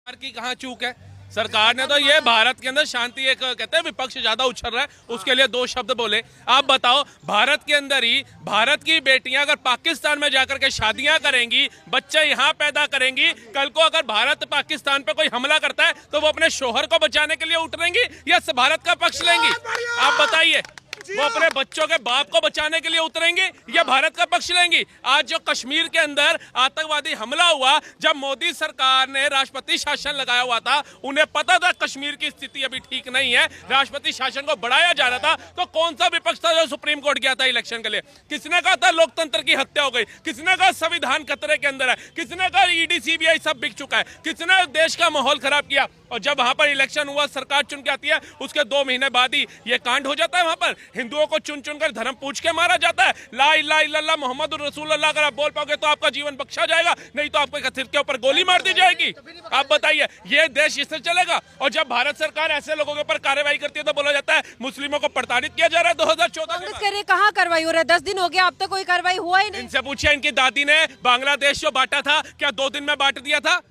सरकार की कहाँ चूक है? सरकार ने तो ये भारत के अंदर शांति, एक कहते हैं विपक्ष ज्यादा उछल रहा है, उसके लिए दो शब्द बोले। आप बताओ, भारत के अंदर ही भारत की बेटियां अगर पाकिस्तान में जाकर के शादियां करेंगी, बच्चे यहाँ पैदा करेंगी, कल को अगर भारत पाकिस्तान पे कोई हमला करता है तो वो अपने शोहर को बचाने के लिए उतरेंगी या भारत का पक्ष लेंगी? आप बताइए, वो अपने बच्चों के बाप को बचाने के लिए उतरेंगे या भारत का पक्ष लेंगी? आज जो कश्मीर के अंदर आतंकवादी हमला हुआ, जब मोदी सरकार ने राष्ट्रपति शासन लगाया हुआ था, उन्हें पता था कश्मीर की स्थिति अभी ठीक नहीं है, राष्ट्रपति शासन को बढ़ाया जा रहा था, तो कौन सा विपक्ष था जो सुप्रीम कोर्ट गया था इलेक्शन के लिए? किसने कहा था लोकतंत्र की हत्या हो गई? किसने कहा संविधान खतरे के अंदर है? किसने कहा ईडी सीबीआई सब बिक चुका है? किसने देश का माहौल खराब किया? और जब वहां पर इलेक्शन हुआ, सरकार चुन के आती है, उसके 2 महीने बाद ही ये कांड हो जाता है। वहां पर हिंदुओं को चुन चुन कर धर्म पूछ के मारा जाता है। ला इलाहा इल्लल्लाह मोहम्मद रसूलुल्लाह अगर आप बोल पाओगे तो आपका जीवन बख्शा जाएगा, नहीं तो आपके सिर के ऊपर गोली मार दी जाएगी। आप बताइए, ये देश इससे चलेगा? और जब भारत सरकार ऐसे लोगों के ऊपर कार्रवाई करती है तो बोला जाता है मुस्लिमों को प्रताड़ित किया जा रहा है। 2014 कहाँ कार्रवाई हो रहा है? 10 दिन हो गया, अब तक कोई कार्रवाई हुआ ही नहीं। इनसे पूछिए, इनकी दादी ने बांग्लादेश जो बांटा था, क्या 2 दिन में बांट दिया था?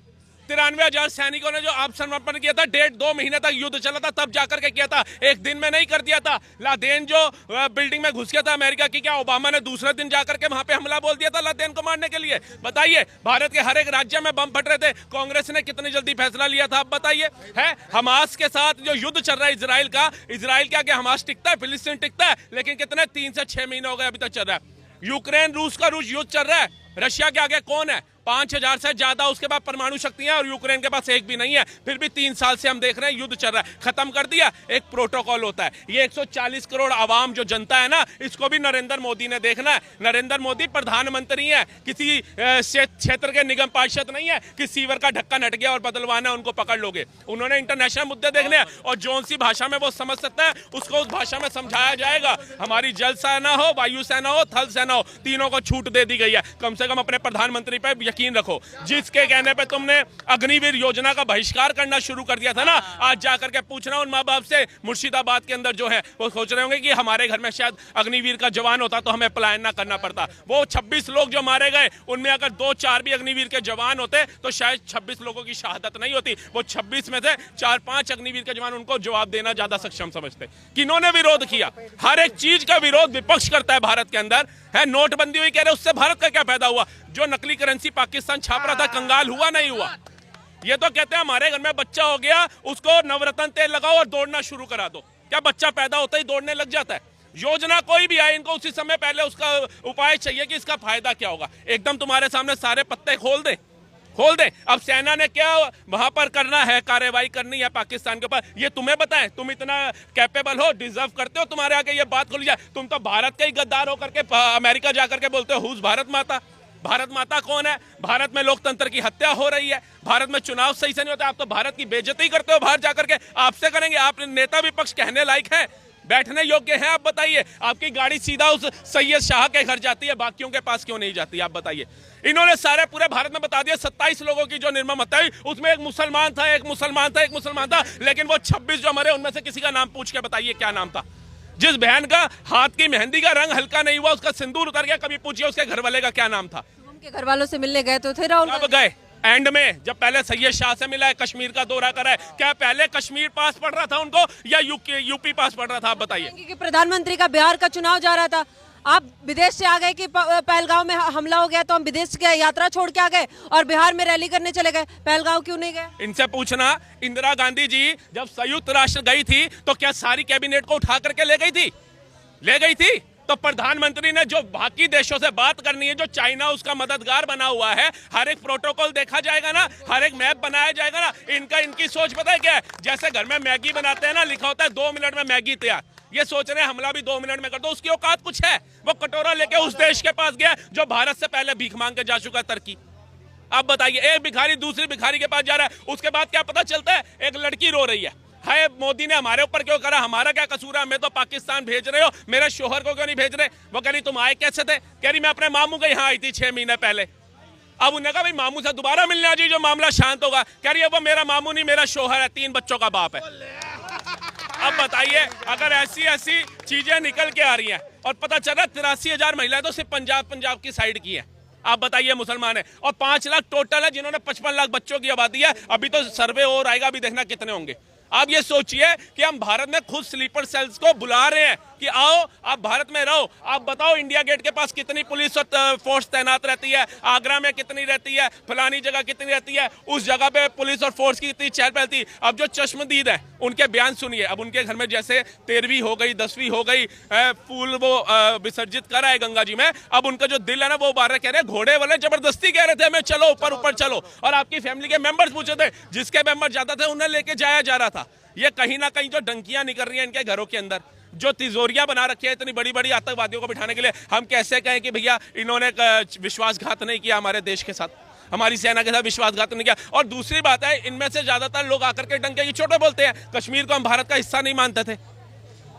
93,000 सैनिकों ने जो आत्मसमर्पण किया था, 1.5-2 महीने तक युद्ध चला था, तब जाकर के किया था, एक दिन में नहीं कर दिया था। लादेन जो बिल्डिंग में घुस गया था अमेरिका की, क्या ओबामा ने दूसरे दिन जाकर के वहां पे हमला बोल दिया था लादेन को मारने के लिए? बताइए, भारत के हर एक राज्य में बम फट रहे थे, कांग्रेस ने कितनी जल्दी फैसला लिया था? आप बताइए। है हमास के साथ जो युद्ध चल रहा है इजराइल का, इजराइल क्या क्या हमास टिकता है? फिलिस्तीन टिकता है? लेकिन कितने 3 से 6 महीने हो गए अभी तक चल रहा है। यूक्रेन रूस का युद्ध चल रहा है, रशिया के आगे कौन है? 5,000 से ज्यादा उसके बाद परमाणु शक्तियां, और यूक्रेन के पास एक भी नहीं है। फिर भी 3 साल से हम देख रहे हैं युद्ध चल रहा है। खत्म कर दिया? एक प्रोटोकॉल होता है। ये 140 करोड़ आवाम जो जनता है ना, इसको भी नरेंद्र मोदी ने देखना है। नरेंद्र मोदी प्रधानमंत्री है, किसी क्षेत्र के निगम पार्षद नहीं है कि सीवर का ढक्कन हट गया और बदलवाना उनको पकड़ लोगे। उन्होंने इंटरनेशनल मुद्दे देखने हैं, और जौन सी भाषा में वो समझ सकता है उसको उस भाषा में समझाया जाएगा। हमारी जल सेना हो, वायु सेना हो, थल सेना हो, तीनों को छूट दे दी गई है। कम से कम अपने प्रधानमंत्री पर यकीन रखो। जिसके कहने पे तुमने अग्निवीर योजना का बहिष्कार करना शुरू कर दिया था ना, आज जाकर के पूछना उन माँ बाप से, मुर्शिदाबाद के अंदर जो है वो सोच रहे होंगे कि हमारे घर में शायद अग्निवीर का जवान होता तो हमें पलायन ना करना पड़ता। वो 26 लोग जो मारे गए, उनमें अगर 2-4 भी अग्निवीर के जवान होते तो शायद 26 लोगों की शहादत नहीं होती। वो 26 में से 4-5 अग्निवीर के जवान, उनको जवाब देना ज्यादा सक्षम समझते। किन्होंने विरोध किया? हर एक चीज का विरोध विपक्ष करता है भारत के अंदर। है नोटबंदी हुई, कह रहे उससे भारत का क्या फायदा हुआ? जो नकली करेंसी पाकिस्तान छाप रहा था, कंगाल हुआ नहीं हुआ? ये तो कहते हैं हमारे घर में बच्चा हो गया, उसको नवरत्न तेल लगाओ और दौड़ना शुरू करा दो। क्या बच्चा पैदा होता ही दौड़ने लग जाता है? योजना कोई भी आए, इनको उसी समय पहले उसका उपाय चाहिए कि इसका फायदा क्या होगा। एकदम तुम्हारे सामने सारे पत्ते खोल दे। अब सेना ने क्या वहां पर करना है, कार्रवाई करनी है पाकिस्तान के ऊपर, ये तुम्हें बताएं? तुम इतना कैपेबल हो, डिजर्व करते हो, तुम्हारे आगे ये बात खोली जाए? तुम तो भारत के ही गद्दार होकर के अमेरिका जाकर के बोलते हो हुज भारत माता। भारत माता कौन है? भारत में लोकतंत्र की हत्या हो रही है, भारत में चुनाव सही से नहीं होता, आप तो भारत की बेइज्जती करते हो बाहर जाकर के। आपसे करेंगे? आप नेता विपक्ष कहने लायक है, बैठने योग्य है? आप बताइए। आपकी गाड़ी सीधा उस सैयद शाह के घर जाती है, बाकियों के पास क्यों नहीं जाती? आप बताइए। इन्होंने सारे पूरे भारत में बता दिया 27 लोगों की जो निर्मम हत्या हुई, उसमें एक मुसलमान था, लेकिन वो 26 जो मरे उनमें से किसी का नाम पूछ के बताइए क्या नाम था? जिस बहन का हाथ की मेहंदी का रंग हल्का नहीं हुआ, उसका सिंदूर उतर गया, कभी पूछिए उसके घर वाले का क्या नाम था? उनके घर वालों से मिलने गए तो थे राहुल? कब गए? एंड में, जब पहले सैयद शाह से मिला है, कश्मीर का दौरा करा है। क्या पहले कश्मीर पास पड़ रहा था उनको या यूपी पास पड़ रहा था? आप बताइए। कि प्रधानमंत्री का बिहार का चुनाव जा रहा था, आप विदेश से आ गए कि पहलगांव में हमला हो गया तो हम विदेश की यात्रा छोड़ के आ गए और बिहार में रैली करने चले गए, पहलगांव क्यों नहीं गए? इनसे पूछना, इंदिरा गांधी जी जब संयुक्त राष्ट्र गई थी तो क्या सारी कैबिनेट को उठा करके ले गई थी? तो प्रधानमंत्री ने जो बाकी देशों से बात करनी है, जो चाइना उसका मददगार बना हुआ है, हर एक प्रोटोकॉल देखा जाएगा ना, हर एक मैप बनाया जाएगा ना। इनकी सोच पता है क्या है? जैसे घर में मैगी बनाते हैं ना, लिखा होता है 2 मिनट में मैगी तैयार। ये सोच रहे हैं हमला भी 2 मिनट में कर दो। उसकी औकात कुछ है? वो कटोरा लेके उस देश के पास गया जो भारत से पहले भीख मांग के जा चुका है, तुर्की। आप बताइए, एक भिखारी दूसरी भिखारी के पास जा रहा है, उसके बाद क्या पता चलता है? एक लड़की रो रही है, हाय मोदी ने हमारे ऊपर क्यों करा, हमारा क्या कसूर है, मैं तो पाकिस्तान भेज रहे हो, मेरे शोहर को क्यों नहीं भेज रहे? वो कह रही तुम आए कैसे थे? कह रही मैं अपने मामू के यहाँ आई थी 6 महीने पहले। अब उन्हें कहा भाई मामू से दोबारा मिलने आ जाइए, जो मामला शांत होगा। कह रही है वो मेरा मामू नहीं, मेरा शोहर है, 3 बच्चों का बाप है। अब बताइए, अगर ऐसी चीजें निकल के आ रही हैं और पता चल रहा 83,000 महिलाएं तो सिर्फ पंजाब की साइड की हैं। आप बताइए मुसलमान है। और 5 लाख टोटल है जिन्होंने 55 लाख बच्चों की आबादी है। अभी तो सर्वे और आएगा, अभी देखना कितने होंगे। आप ये सोचिए कि हम भारत में खुद स्लीपर सेल्स को बुला रहे हैं कि आओ आप भारत में रहो। आप बताओ इंडिया गेट के पास कितनी पुलिस और फोर्स तैनात रहती है, आगरा में कितनी रहती है, फलानी जगह कितनी रहती है, उस जगह पे पुलिस और फोर्स की कितनी चहल पहल थी। अब जो चश्मदीद है उनके बयान सुनिए। अब उनके घर में जैसे 13वीं हो गई, 10वीं हो गई, फूल वो विसर्जित कर आए गंगा जी में। अब उनका जो दिल है ना वो बारह कह रहे हैं, घोड़े वाले जबरदस्ती कह रहे थे हमें चलो ऊपर ऊपर चलो। और आपकी फैमिली के मेंबर्स पूछे थे, जिसके मेंबर ज्यादा थे उन्हें लेके जाया जा रहा था। ये कहीं ना कहीं जो डंकियां निकल रही हैं इनके घरों के अंदर, जो तिजोरियां बना रखी है इतनी बड़ी बड़ी आतंकवादियों को बिठाने के लिए, हम कैसे कहें कि भैया इन्होंने विश्वासघात नहीं किया हमारे देश के साथ, हमारी सेना के साथ विश्वासघात नहीं किया। और दूसरी बात है, इनमें से ज्यादातर लोग आकर के डंके की चोटें बोलते हैं। कश्मीर को हम भारत का हिस्सा नहीं मानते थे,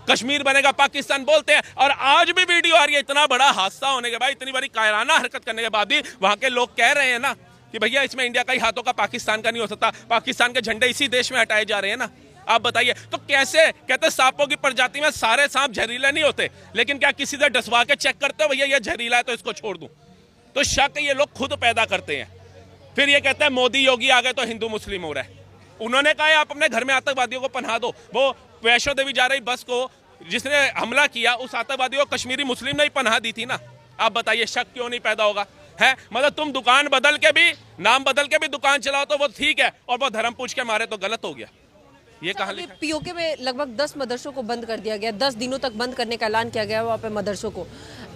कश्मीर बनेगा पाकिस्तान बोलते हैं। और आज भी वीडियो आ रही है, इतना बड़ा हादसा होने के बाद, इतनी बड़ी कायराना हरकत करने के बाद भी वहां के लोग कह रहे हैं ना कि भैया इसमें इंडिया का ही हाथों का पाकिस्तान का नहीं हो सकता, पाकिस्तान के झंडे इसी देश में हटाए जा रहे हैं ना। आप बताइए, तो कैसे कहते सांपों की प्रजाति में सारे सांप जहरीले नहीं होते, लेकिन क्या किसी से डसवा के चेक करते हो भैया ये जहरीला है तो इसको छोड़ दूं? तो शक ये लोग खुद पैदा करते हैं। फिर ये कहते हैं मोदी योगी आ गए तो हिंदू मुस्लिम हो रहा है। उन्होंने कहा आप अपने घर में आतंकवादियों को पनाह दो। वो वैष्णो देवी जा रही बस को जिसने हमला किया, उस आतंकवादी को कश्मीरी मुस्लिम ने ही पनाह दी थी ना। आप बताइए शक क्यों नहीं पैदा होगा? है मतलब तुम दुकान बदल के भी, नाम बदल के भी दुकान चलाओ तो वो ठीक है, और वो धर्म पूछ के मारे तो गलत हो गया। ये कहां लिखा है? पीओके में लगभग 10 मदरसों को बंद कर दिया गया, 10 दिनों तक बंद करने का ऐलान किया गया वहाँ पे मदरसों को।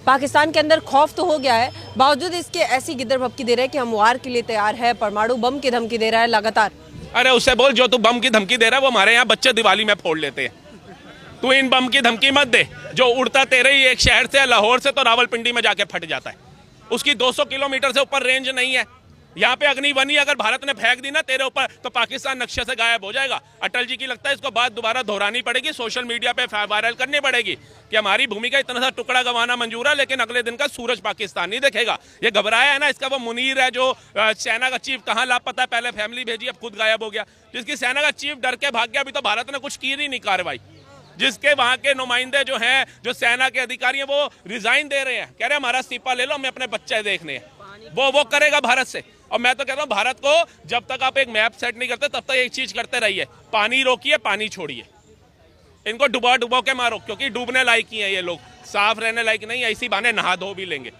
पाकिस्तान के अंदर खौफ तो हो गया है, बावजूद इसके ऐसी गिद्दर भपकी दे रहे हैं कि हम वार के लिए तैयार है, परमाणु बम की धमकी दे रहा है लगातार। अरे उससे बोल, जो तू बम की धमकी दे रहा है वो हमारे यहाँ बच्चे दिवाली में फोड़ लेते हैं। तू इन बम की धमकी मत दे, जो उड़ता तेरे ही एक शहर से, लाहौर से तो रावलपिंडी में जाके फट जाता है। उसकी 200 किलोमीटर से ऊपर रेंज नहीं है। यहाँ पे अग्निवनी अगर भारत ने फेंक दी ना तेरे ऊपर तो पाकिस्तान नक्शे से गायब हो जाएगा। अटल जी की लगता है इसको बात दोबारा दोहरानी पड़ेगी, सोशल मीडिया पे वायरल करनी पड़ेगी कि हमारी भूमि का इतना सा टुकड़ा गंवाना मंजूर है, लेकिन अगले दिन का सूरज पाकिस्तान नहीं देखेगा। ये घबराया है ना, इसका वो मुनीर है जो सेना का चीफ, कहाँ लापता है, पहले फैमिली भेजी अब खुद गायब हो गया। जिसकी सेना का चीफ डर के भाग गया, अभी तो भारत ने कुछ की नहीं कार्रवाई। जिसके वहां के नुमाइंदे जो हैं, जो सेना के अधिकारी हैं, वो रिजाइन दे रहे हैं, कह रहे हैं हमारा इस्तीफा ले लो, हमें अपने बच्चे देखने हैं। वो करेगा भारत से। और मैं तो कहता हूँ भारत को जब तक आप एक मैप सेट नहीं करते तब तक एक चीज करते रहिए, पानी रोकिए, पानी छोड़िए, इनको डुबा डुबा के मारो, क्योंकि डूबने लायक ही है ये लोग, साफ रहने लायक नहीं है। इसी बहाने नहा धो भी लेंगे।